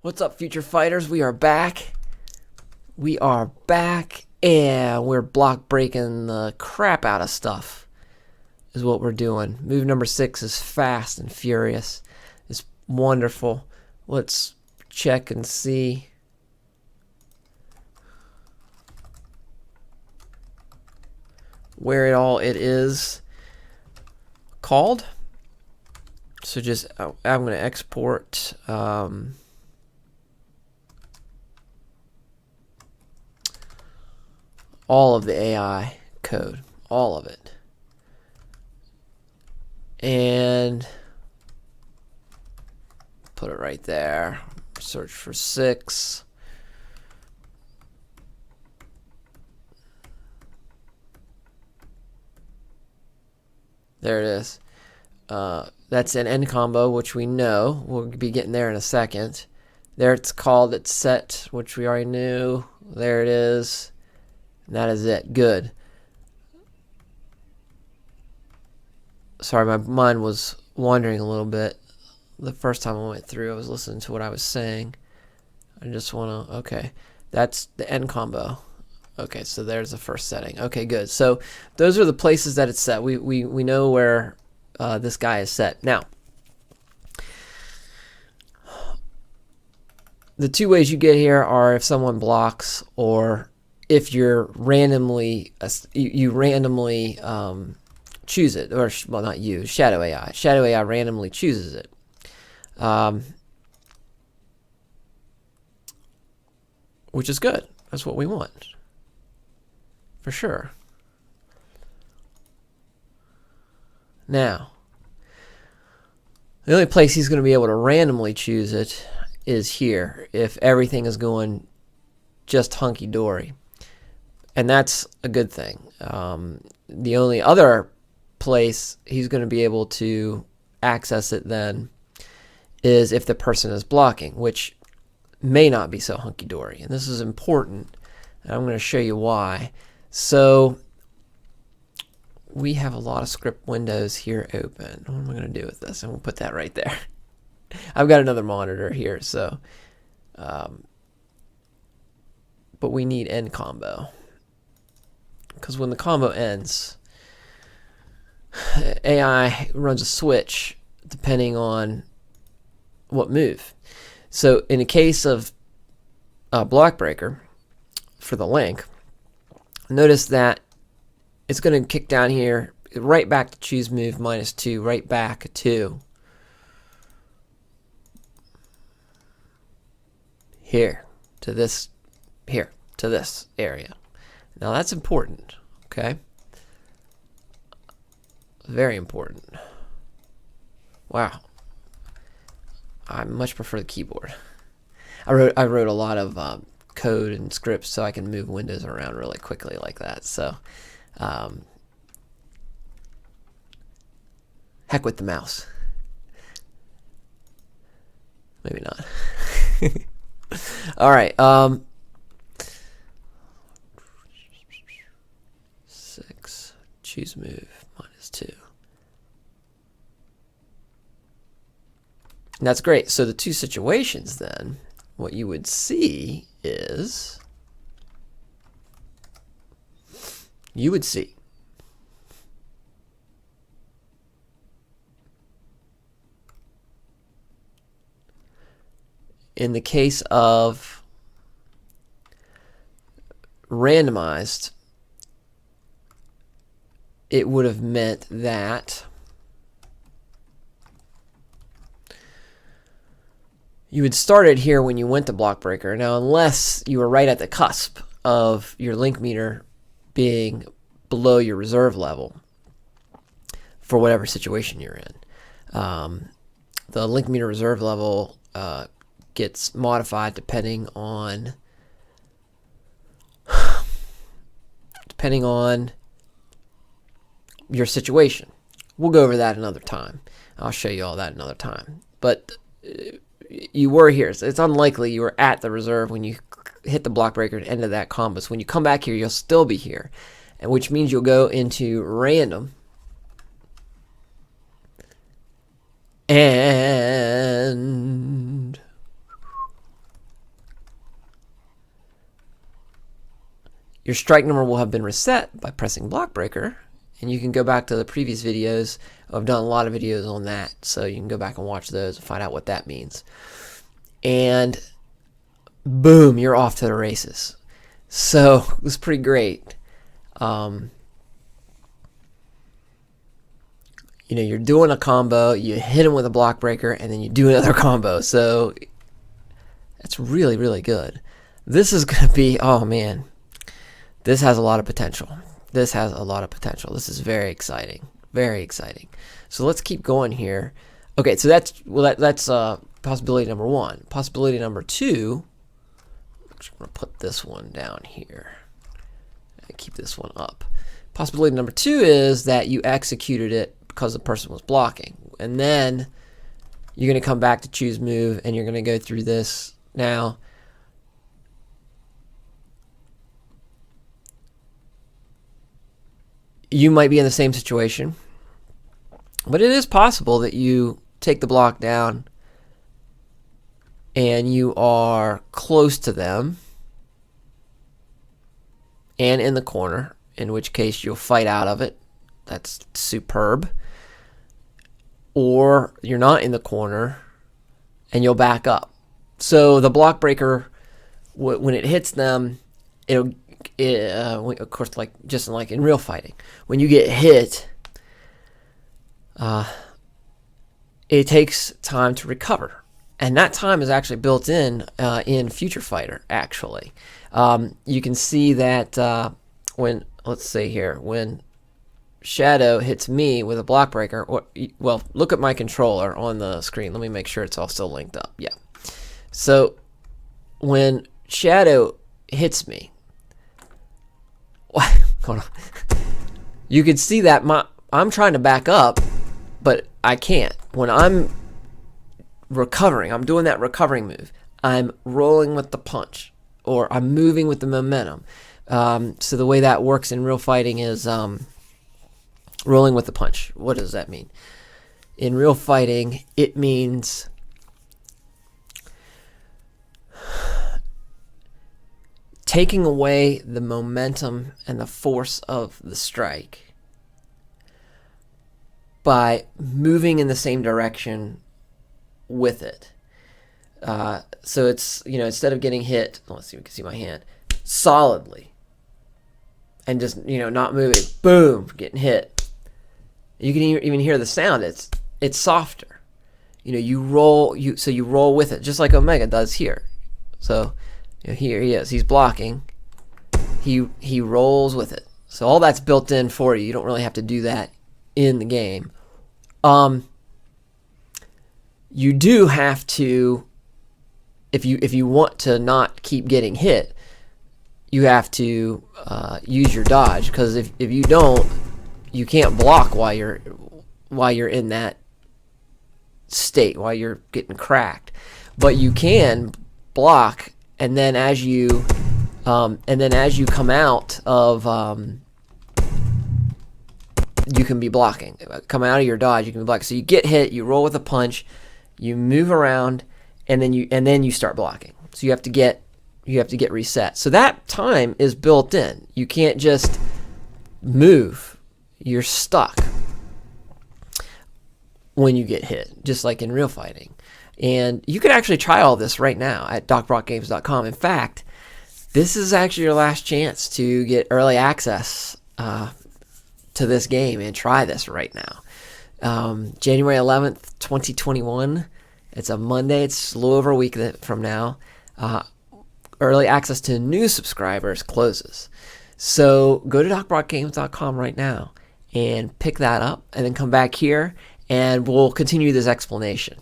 What's up, future fighters? We are back. We are back, and we're block breaking the crap out of stuff, is what we're doing. Move number 6 is fast and furious. It's wonderful. Let's check and see. Where it is called. So just, I'm going to export all of the AI code, all of it. And put it right there. Search for 6. There it is. That's an end combo, which we know. We'll be getting there in a second. There it's called, it's set, which we already knew. There it is. And that is it. Good. Sorry, my mind was wandering a little bit. The first time I went through, I was listening to what I was saying. I just want to, okay. That's the end combo. Okay, so there's the first setting. Okay, good. So those are the places that it's set. We know where this guy is set. Now, the two ways you get here are if someone blocks, or if you're randomly you randomly choose it, or well, not you, Shadow AI. Shadow AI randomly chooses it. Which is good. That's what we want, for sure. Now, the only place he's going to be able to randomly choose it is here, if everything is going just hunky-dory. And that's a good thing. The only other place he's going to be able to access it then is if the person is blocking, which may not be so hunky-dory. And this is important, and I'm going to show you why. So we have a lot of script windows here open. What am I going to do with this? I'm going to put that right there. I've got another monitor here, so but we need end combo, because when the combo ends, AI runs a switch depending on what move. So in the case of block breaker for the link, notice that it's going to kick down here right back to choose move -2, right back to here to this area. Now that's important, okay? Very important. Wow. I much prefer the keyboard. I wrote a lot of code and scripts so I can move windows around really quickly like that. So heck with the mouse. Maybe not. All right. 6. Choose move -2. And that's great. So the two situations then, what you would see is, you would see in the case of randomized, it would have meant that you would start it here when you went to block breaker. Now, unless you were right at the cusp of your link meter being below your reserve level for whatever situation you're in. The link meter reserve level gets modified depending on your situation. We'll go over that another time. I'll show you all that another time. But you were here. So it's unlikely you were at the reserve when you hit the block breaker at the end of that combo. So when you come back here, you'll still be here, and which means you'll go into random. And your strike number will have been reset by pressing block breaker. And you can go back to the previous videos. I've done a lot of videos on that, so you can go back and watch those and find out what that means. And boom, you're off to the races. So it was pretty great. You're doing a combo, you hit him with a block breaker, and then you do another combo. So that's really, really good. This is going to be, oh man, this has a lot of potential. This is very exciting. Very exciting. So let's keep going here. Okay, so that's possibility number one. Possibility number two, I'm going to put this one down here. Keep this one up. Possibility number two is that you executed it because the person was blocking. And then you're going to come back to choose move, and you're going to go through this. Now, you might be in the same situation, but it is possible that you take the block down and you are close to them and in the corner, in which case you'll fight out of it. That's superb. Or you're not in the corner and you'll back up. So the block breaker, when it hits them, of course, just like in real fighting, when you get hit, it takes time to recover, and that time is actually built in Future Fighter. Actually, you can see that when, let's say here, when Shadow hits me with a block breaker, well, look at my controller on the screen. Let me make sure it's all still linked up. Yeah. So when Shadow hits me, hold on. You can see that I'm trying to back up, but I can't. When I'm recovering, I'm doing that recovering move. I'm rolling with the punch, or I'm moving with the momentum. So the way that works in real fighting is rolling with the punch. What does that mean? In real fighting, it means taking away the momentum and the force of the strike by moving in the same direction with it. So it's, instead of getting hit, let's see, we can see my hand, solidly, and just, not moving, boom, getting hit. You can even hear the sound. It's softer. You roll with it, just like Omega does here. So here he is. He's blocking. He rolls with it. So all that's built in for you. You don't really have to do that in the game. You do have to, if you want to not keep getting hit, you have to use your dodge, because if you don't, you can't block while you're in that state, while you're getting cracked. But you can block, and then as you come out of you can be blocking. Come out of your dodge, you can be blocking. So you get hit, you roll with a punch, you move around, and then you start blocking. So you have to get reset. So that time is built in. You can't just move. You're stuck when you get hit, just like in real fighting. And you can actually try all this right now at docbrockgames.com. In fact, this is actually your last chance to get early access to this game and try this right now. January 11th, 2021. It's a Monday. It's a little over a week from now. Early access to new subscribers closes. So go to docbrockgames.com right now and pick that up, and then come back here and we'll continue this explanation.